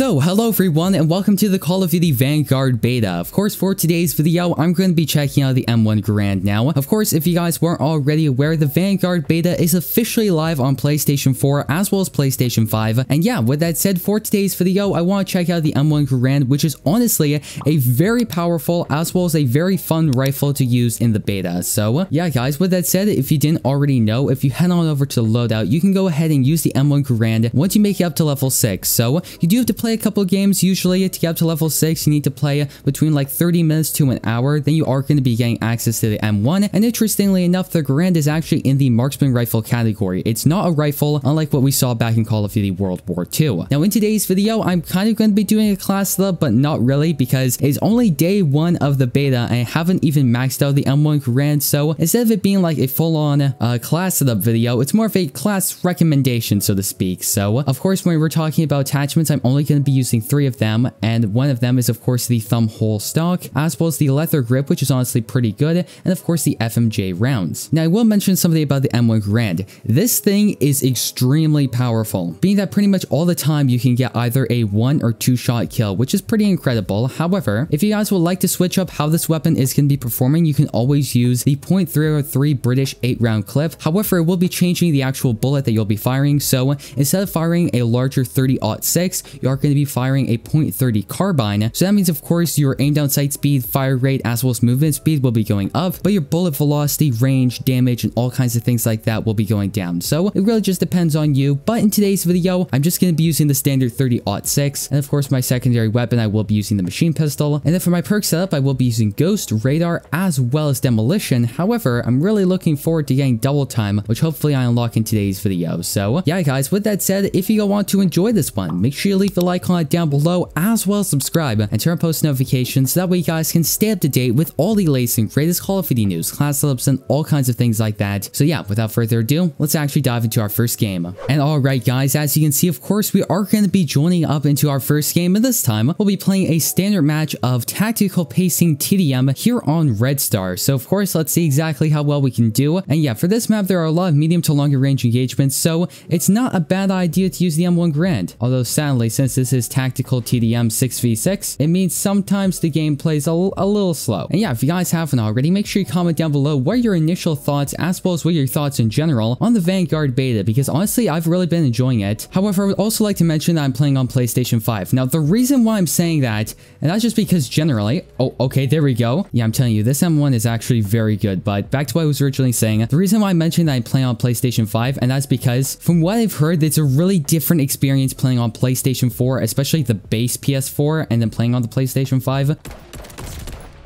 So, hello everyone and welcome to the Call of Duty Vanguard beta. Of course, for today's video, I'm going to be checking out the M1 Garand now. Of course, if you guys weren't already aware, the Vanguard beta is officially live on PlayStation 4 as well as PlayStation 5. And yeah, with that said, for today's video, I want to check out the M1 Garand, which is honestly a very powerful as well as a very fun rifle to use in the beta. So yeah guys, with that said, if you didn't already know, if you head on over to the loadout, you can go ahead and use the M1 Garand once you make it up to level 6. So you do have to play a couple of games. Usually to get up to level 6 you need to play between like 30 minutes to an hour, then you are going to be getting access to the M1. And interestingly enough, the Garand is actually in the marksman rifle category. It's not a rifle, unlike what we saw back in Call of Duty World War II. Now in today's video, I'm kind of going to be doing a class setup, but not really, because it's only day 1 of the beta and I haven't even maxed out the M1 Garand. So instead of it being like a full-on class setup video, it's more of a class recommendation, so to speak. So of course, when we're talking about attachments, I'm only going to be using 3 of them, and one of them is of course the thumb hole stock, as well as the leather grip, which is honestly pretty good, and of course the FMJ rounds. Now I will mention something about the M1 Garand. This thing is extremely powerful, being that pretty much all the time you can get either a 1 or 2 shot kill, which is pretty incredible. However, if you guys would like to switch up how this weapon is going to be performing, you can always use the .303 British 8-round clip. However, it will be changing the actual bullet that you'll be firing, so instead of firing a larger 30-06, you are going to be firing a .30 carbine. So that means of course your aim down sight speed, fire rate, as well as movement speed will be going up, but your bullet velocity, range, damage, and all kinds of things like that will be going down. So it really just depends on you. But in today's video, I'm just going to be using the standard 30-06, and of course my secondary weapon, I will be using the machine pistol. And then for my perk setup, I will be using Ghost, Radar, as well as Demolition. However, I'm really looking forward to getting double time, which hopefully I unlock in today's video. So yeah guys, with that said, if you want to enjoy this one, make sure you leave the like on it down below, as well as subscribe and turn on post notifications, so that way you guys can stay up to date with all the latest and greatest Call of Duty news, class setups, and all kinds of things like that. So yeah, without further ado, let's actually dive into our first game. And alright guys, as you can see, of course we are going to be joining up into our first game, and this time we'll be playing a standard match of tactical pacing TDM here on Red Star. So of course, let's see exactly how well we can do. And yeah, for this map there are a lot of medium to longer range engagements, so it's not a bad idea to use the M1 Garand. Although sadly, since this is tactical TDM 6v6, it means sometimes the game plays a little slow. And yeah, if you guys haven't already, make sure you comment down below what are your initial thoughts, as well as what are your thoughts in general on the Vanguard beta, because honestly I've really been enjoying it. However, I would also like to mention that I'm playing on PlayStation 5. Now the reason why I'm saying that, and that's just because generally, oh okay, there we go. Yeah, I'm telling you, this M1 is actually very good. But back to what I was originally saying, the reason why I mentioned that I'm playing on PlayStation 5, and that's because from what I've heard, it's a really different experience playing on PlayStation 4, especially the base PS4, and then playing on the PlayStation 5.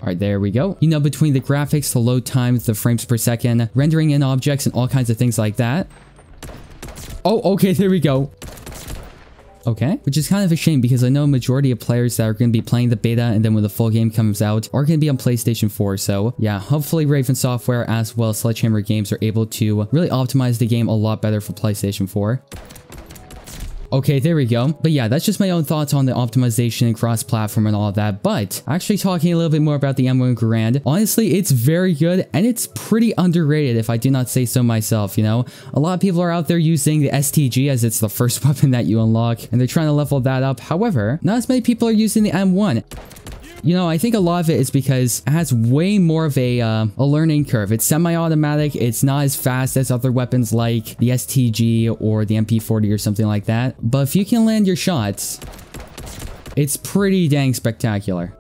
Alright, there we go. You know, between the graphics, the load times, the frames per second, rendering in objects, and all kinds of things like that. Oh, okay, there we go. Okay, which is kind of a shame, because I know a majority of players that are going to be playing the beta and then when the full game comes out are going to be on PlayStation 4. So yeah, hopefully Raven Software as well as Sledgehammer Games are able to really optimize the game a lot better for PlayStation 4. Okay, there we go. But yeah, that's just my own thoughts on the optimization and cross-platform and all of that. But actually talking a little bit more about the M1 Garand, honestly, it's very good and it's pretty underrated if I do not say so myself, you know? A lot of people are out there using the STG as it's the first weapon that you unlock, and they're trying to level that up. However, not as many people are using the M1. You know, I think a lot of it is because it has way more of a learning curve. It's semi-automatic. It's not as fast as other weapons like the STG or the MP40 or something like that. But if you can land your shots, it's pretty dang spectacular.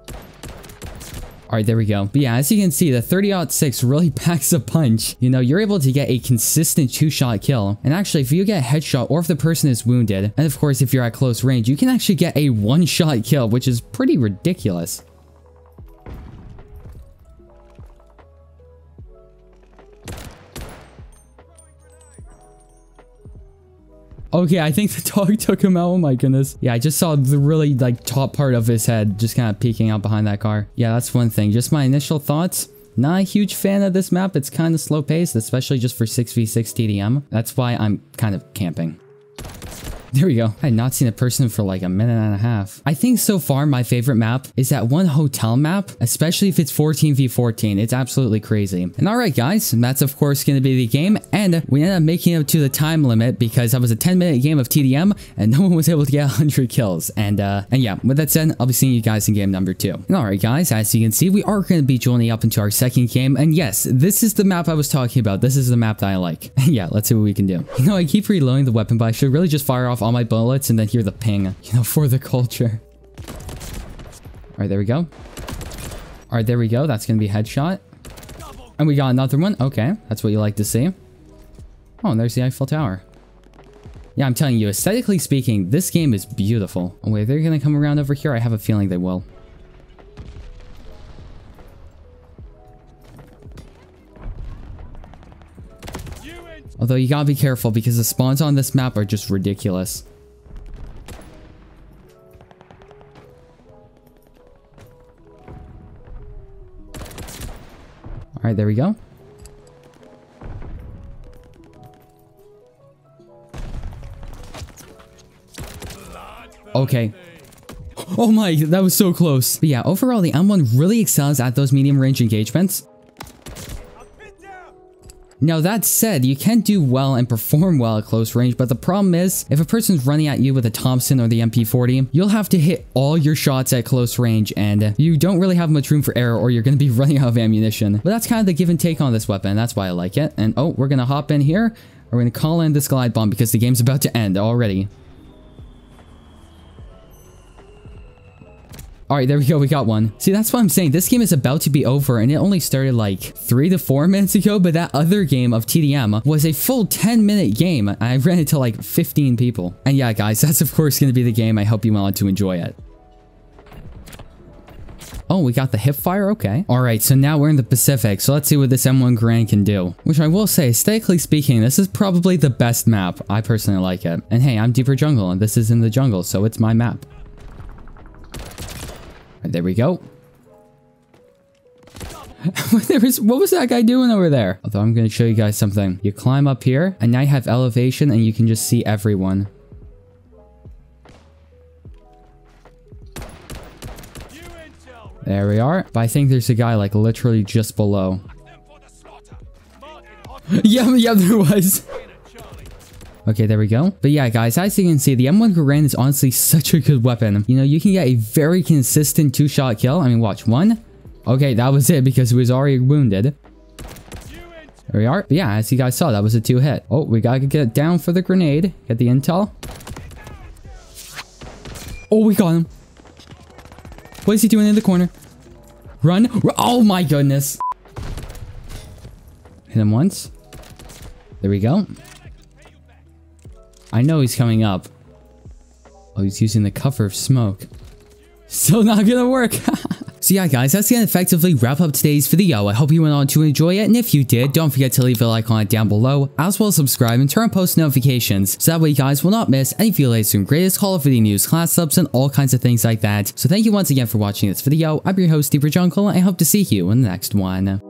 Alright, there we go. But yeah, as you can see, the 30-06 really packs a punch. You know, you're able to get a consistent 2-shot kill. And actually, if you get a headshot or if the person is wounded, and of course, if you're at close range, you can actually get a 1-shot kill, which is pretty ridiculous. Okay, I think the dog took him out. Oh my goodness. Yeah, I just saw the really like top part of his head just kind of peeking out behind that car. Yeah, that's one thing. Just my initial thoughts. Not a huge fan of this map. It's kind of slow paced, especially just for 6v6 TDM. That's why I'm kind of camping. There we go. I had not seen a person for like a minute and a half. I think so far my favorite map is that one hotel map, especially if it's 14v14. It's absolutely crazy. And alright guys, that's of course going to be the game, and we ended up making it to the time limit because that was a 10-minute game of TDM and no one was able to get 100 kills. And yeah, with that said, I'll be seeing you guys in game number 2. And alright guys, as you can see, we are going to be joining up into our second game, and yes, this is the map I was talking about. This is the map that I like. Yeah, let's see what we can do. You know, I keep reloading the weapon, but I should really just fire off all my bullets and then hear the ping, you know, for the culture. Alright, there we go. Alright, there we go. That's gonna be a headshot. And we got another one. Okay, that's what you like to see. Oh, and there's the Eiffel Tower. Yeah, I'm telling you, aesthetically speaking, this game is beautiful. Oh wait, they're gonna come around over here? I have a feeling they will. Although you gotta be careful because the spawns on this map are just ridiculous. Alright, there we go. Okay. Oh my, that was so close. But yeah, overall, the M1 really excels at those medium range engagements. Now that said, you can do well and perform well at close range, but the problem is, if a person's running at you with a Thompson or the MP40, you'll have to hit all your shots at close range, and you don't really have much room for error or you're going to be running out of ammunition. But that's kind of the give and take on this weapon, that's why I like it. And oh, we're going to hop in here, we're going to call in this glide bomb because the game's about to end already. Alright, there we go, we got one. See, that's what I'm saying. This game is about to be over, and it only started like 3 to 4 minutes ago, but that other game of TDM was a full 10-minute game. I ran it to like 15 people. And yeah, guys, that's of course going to be the game. I hope you want to enjoy it. Oh, we got the hip fire? Okay. Alright, so now we're in the Pacific, so let's see what this M1 Garand can do. Which I will say, aesthetically speaking, this is probably the best map. I personally like it. And hey, I'm Deeper Jungle, and this is in the jungle, so it's my map. There we go. What was that guy doing over there? Although I'm going to show you guys something. You climb up here, and now you have elevation, and you can just see everyone. There we are. But I think there's a guy like literally just below. Yeah, there was. Okay, there we go. But yeah, guys, as you can see, the M1 Garand is honestly such a good weapon. You know, you can get a very consistent 2-shot kill. I mean, watch, one. Okay, that was it because he was already wounded. There we are. But yeah, as you guys saw, that was a 2-hit. Oh, we gotta get down for the grenade. Get the intel. Oh, we got him. What is he doing in the corner? Run. Oh my goodness. Hit him once. There we go. I know he's coming up. Oh, he's using the cover of smoke. Still not gonna work. So yeah, guys, that's gonna effectively wrap up today's video. I hope you went on to enjoy it, and if you did, don't forget to leave a like on it down below, as well as subscribe and turn on post notifications, so that way you guys will not miss any of the latest and greatest Call of Duty news, class subs, and all kinds of things like that. So thank you once again for watching this video. I'm your host, Deeper Jungle, and I hope to see you in the next one.